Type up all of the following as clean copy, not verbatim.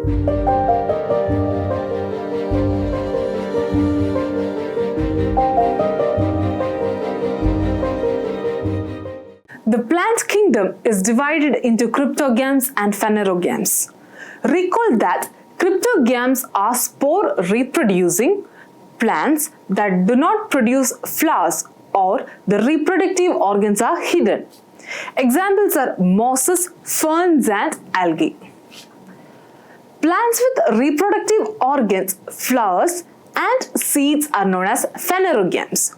The plant kingdom is divided into cryptogams and phanerogams. Recall that cryptogams are spore reproducing plants that do not produce flowers or the reproductive organs are hidden. Examples are mosses, ferns and algae. Plants with reproductive organs, flowers and seeds are known as phanerogams.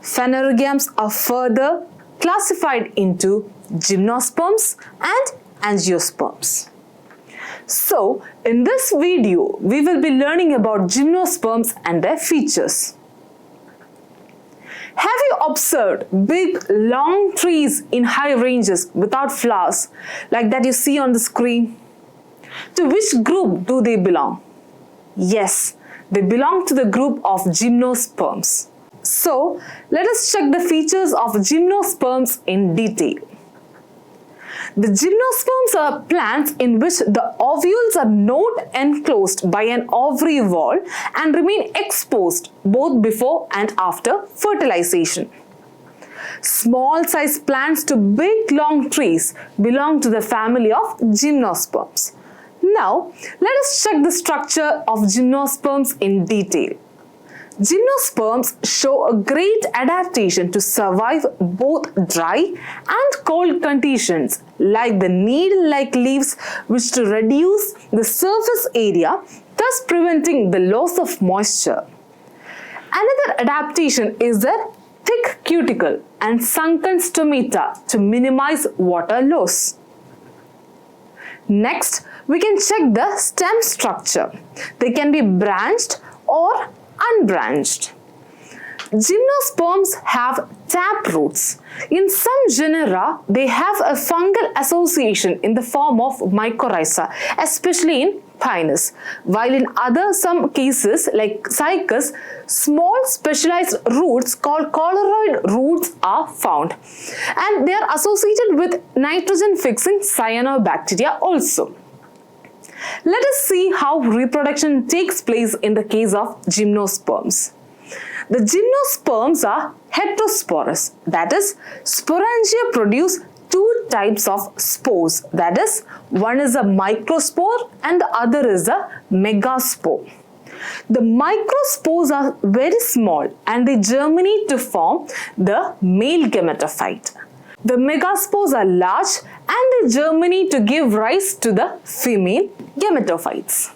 Phanerogams are further classified into gymnosperms and angiosperms. So, in this video, we will be learning about gymnosperms and their features. Have you observed big, long trees in high ranges without flowers, like that you see on the screen? To which group do they belong? Yes, they belong to the group of gymnosperms. So, let us check the features of gymnosperms in detail. The gymnosperms are plants in which the ovules are not enclosed by an ovary wall and remain exposed both before and after fertilization. Small sized plants to big long trees belong to the family of gymnosperms. Now, let us check the structure of gymnosperms in detail. Gymnosperms show a great adaptation to survive both dry and cold conditions, like the needle-like leaves, which to reduce the surface area, thus preventing the loss of moisture. Another adaptation is their thick cuticle and sunken stomata to minimize water loss. Next, we can check the stem structure. They can be branched or unbranched. Gymnosperms have tap roots. In some genera, they have a fungal association in the form of mycorrhiza, especially in Pinus, while in some cases like Cycas, small specialized roots called colloid roots are found, and they are associated with nitrogen-fixing cyanobacteria also. Let us see how reproduction takes place in the case of gymnosperms. The gymnosperms are heterosporous, that is, sporangia produce two types of spores, that is, one is a microspore and the other is a megaspore. The microspores are very small and they germinate to form the male gametophyte. The megaspores are large and they germinate to give rise to the female gametophytes.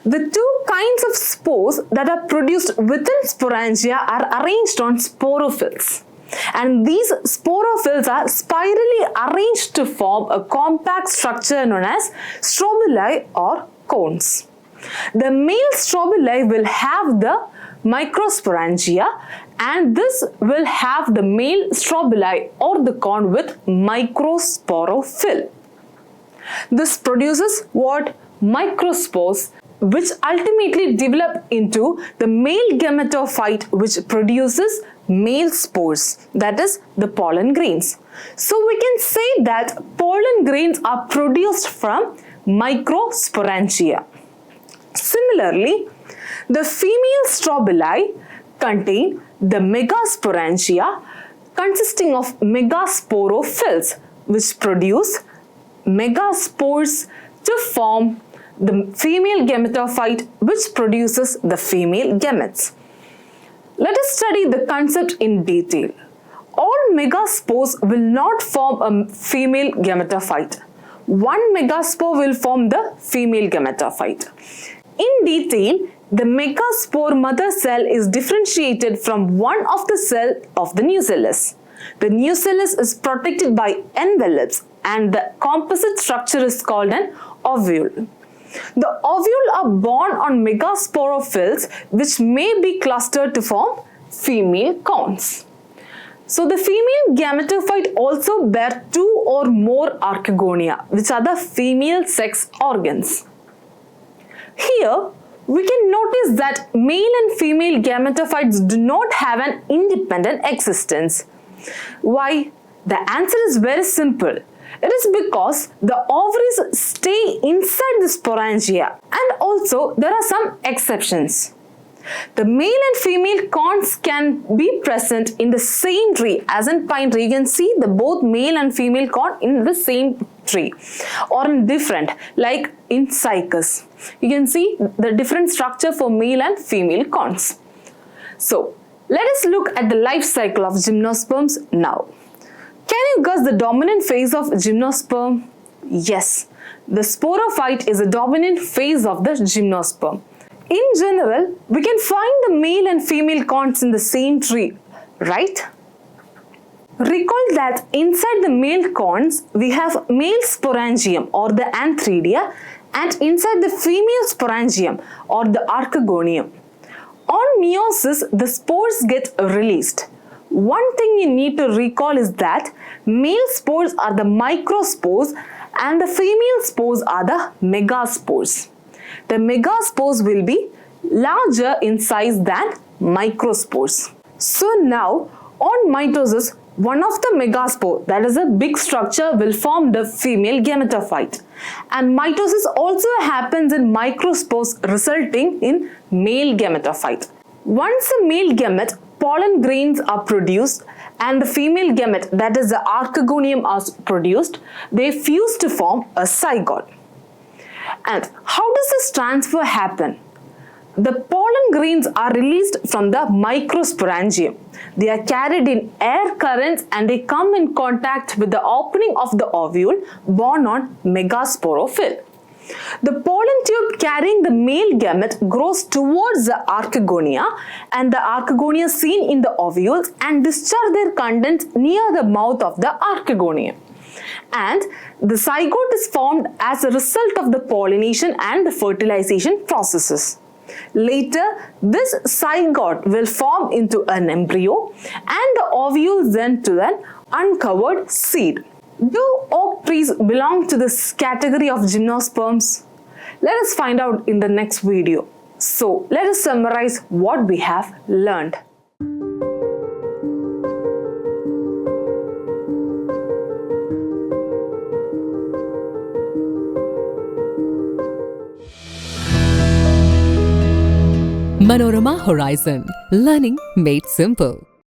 The two kinds of spores that are produced within sporangia are arranged on sporophylls. And these sporophylls are spirally arranged to form a compact structure known as strobili or cones. The male strobili will have the microsporangia and this will have the male strobili or the cone with microsporophyll. This produces what? Microspores, which ultimately develop into the male gametophyte, which produces male spores, that is the pollen grains. So we can say that pollen grains are produced from microsporangia. Similarly, the female strobili contain the megasporangia consisting of megasporophylls, which produce megaspores to form the female gametophyte, which produces the female gametes. Let us study the concept in detail. All megaspores will not form a female gametophyte. One megaspore will form the female gametophyte. In detail, the megaspore mother cell is differentiated from one of the cells of the nucellus. The nucellus is protected by envelopes and the composite structure is called an ovule. The ovule are borne on megasporophylls, which may be clustered to form female cones. So the female gametophyte also bear two or more archegonia, which are the female sex organs. Here, we can notice that male and female gametophytes do not have an independent existence. Why? The answer is very simple. It is because the ovaries stay inside the sporangia, and also there are some exceptions. The male and female cones can be present in the same tree, as in pine tree. You can see the both male and female cone in the same tree, or in different, like in cycas. You can see the different structure for male and female cones. So let us look at the life cycle of gymnosperms now. Can you guess the dominant phase of gymnosperm? Yes, the sporophyte is the dominant phase of the gymnosperm. In general, we can find the male and female cones in the same tree, right? Recall that inside the male cones, we have male sporangium or the antheridia, and inside the female sporangium or the archegonium. On meiosis, the spores get released. One thing you need to recall is that male spores are the microspores and the female spores are the megaspores. The megaspores will be larger in size than microspores. So now, on mitosis, one of the megaspore, that is a big structure, will form the female gametophyte. And mitosis also happens in microspores, resulting in male gametophyte. Once a male gamete, pollen grains are produced, and the female gamete, that is the archegonium, are produced, they fuse to form a zygote. And how does this transfer happen? The pollen grains are released from the microsporangium. They are carried in air currents and they come in contact with the opening of the ovule borne on megasporophyll. The pollen tube carrying the male gamete grows towards the archegonia, and the archegonia seen in the ovules and discharge their contents near the mouth of the archegonium. And the zygote is formed as a result of the pollination and the fertilization processes. Later, this zygote will form into an embryo and the ovule then to an uncovered seed. Do oak trees belong to this category of gymnosperms? Let us find out in the next video. So, let us summarize what we have learned. Manorama Horizon. Learning made simple.